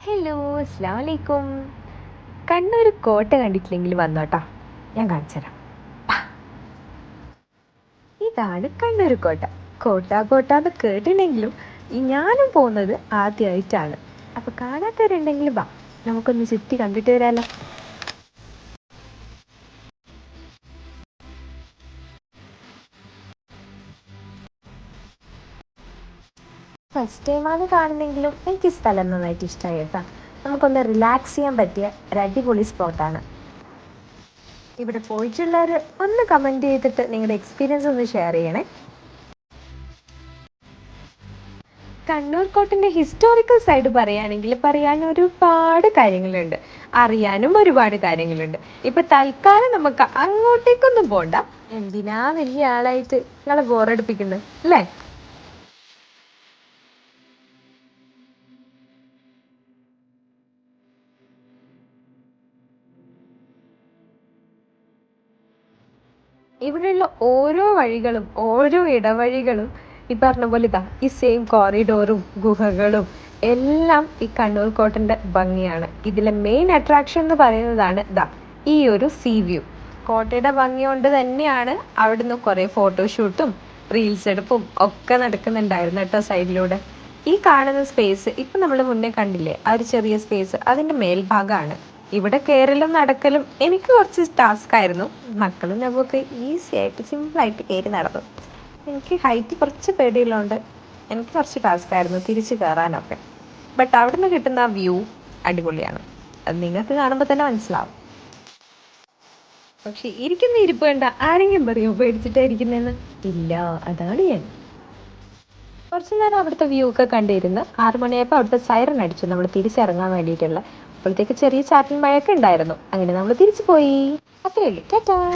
Hello, അസ്സലാമു അലൈക്കും. കണ്ണൂർ കോട്ട കണ്ടിട്ടില്ലെങ്കിൽ വന്നോട്ടാ, ഞാൻ കാണിച്ചു തരാം. ഇതാണ് കണ്ണൂർ കോട്ട. കോട്ട എന്ന് കേട്ടിട്ടുണ്ടെങ്കിലും ഞാനും പോകുന്നത് ആദ്യമായിട്ടാണ്. അപ്പോൾ കാണാത്തവരുണ്ടെങ്കിൽ വാ, നമുക്കൊന്ന് ചുറ്റി കണ്ടിട്ട് വരാമല്ലോ. ഫസ്റ്റ് ടൈമാണ് കാണുന്നെങ്കിലും എനിക്ക് സ്ഥലം നന്നായിട്ട് ഇഷ്ടമായി കേട്ടോ. നമുക്കൊന്ന് റിലാക്സ് ചെയ്യാൻ പറ്റിയ ഒരു അടിപൊളി സ്പോട്ടാണ്. ഇവിടെ പോയിട്ടുള്ളവർ ഒന്ന് കമൻറ്റ് ചെയ്തിട്ട് നിങ്ങളുടെ എക്സ്പീരിയൻസ് ഒന്ന് ഷെയർ ചെയ്യണേ. കണ്ണൂർ കോട്ടൻ്റെ ഹിസ്റ്റോറിക്കൽ സൈഡ് പറയുകയാണെങ്കിൽ പറയാൻ ഒരുപാട് കാര്യങ്ങളുണ്ട്, അറിയാനും ഒരുപാട് കാര്യങ്ങളുണ്ട്. ഇപ്പം തൽക്കാലം നമുക്ക് അങ്ങോട്ടേക്കൊന്നും പോണ്ട. എന്തിനാ വലിയ ആളായിട്ട് നിങ്ങളെ ബോറടിപ്പിക്കുന്നത് അല്ലേ? ഇവിടെയുള്ള ഓരോ വഴികളും ഓരോ ഇടവഴികളും ഈ പറഞ്ഞ പോലെ ഈ സെയിം കോറിഡോറും ഗുഹകളും എല്ലാം ഈ കണ്ണൂർ കോട്ടൻ്റെ ഭംഗിയാണ്. ഇതിലെ മെയിൻ അട്രാക്ഷൻ എന്ന് പറയുന്നതാണ് ഈ ഒരു സീ വ്യൂ. കോട്ടയുടെ ഭംഗി കൊണ്ട് തന്നെയാണ് അവിടുന്ന് കുറേ ഫോട്ടോഷൂട്ടും റീൽസ് എടുപ്പും ഒക്കെ നടക്കുന്നുണ്ടായിരുന്നു കേട്ടോ സൈഡിലൂടെ. ഈ കാണുന്ന സ്പേസ് ഇപ്പം നമ്മൾ മുന്നേ കണ്ടില്ലേ, ആ ഒരു ചെറിയ സ്പേസ്, അതിൻ്റെ മേൽഭാഗമാണ്. ഇവിടെ കയറലും നടക്കലും എനിക്ക് കുറച്ച് ടാസ്ക് ആയിരുന്നു. മക്കളും ഞങ്ങൾക്ക് ഈസി ആയിട്ട് സിമ്പിളായിട്ട് കയറി നടന്നു. എനിക്ക് ഹൈറ്റ് കുറച്ച് പേടിയുള്ളതുകൊണ്ട് എനിക്ക് കുറച്ച് ടാസ്ക് ആയിരുന്നു തിരിച്ച് കയറാനൊക്കെ. ബട്ട് അവിടെ നിന്ന് കിട്ടുന്ന ആ വ്യൂ അടിപൊളിയാണ്. അത് നിങ്ങൾക്ക് കാണുമ്പോൾ തന്നെ മനസ്സിലാവും. പക്ഷെ ഇരിക്കുന്ന ഇരിപ്പ് കണ്ട ആരെങ്കിലും പറയുമോ പേടിച്ചിട്ടായിരിക്കുന്നതെന്ന്? ഇല്ല, അതാണ് ഞാൻ. കുറച്ച് നേരം അവിടുത്തെ വ്യൂ ഒക്കെ കണ്ടിരുന്ന് 6 മണിയായപ്പോൾ അവിടുത്തെ സൈറൺ അടിച്ചു നമ്മൾ തിരിച്ചിറങ്ങാൻ വേണ്ടിയിട്ടുള്ള. അപ്പോഴത്തേക്ക് ചെറിയ ചാറ്റൽ മഴയൊക്കെ ഉണ്ടായിരുന്നു. അങ്ങനെ നമ്മൾ തിരിച്ചു പോയി. അത്രയേ ഉള്ളൂ. ടാറ്റാ.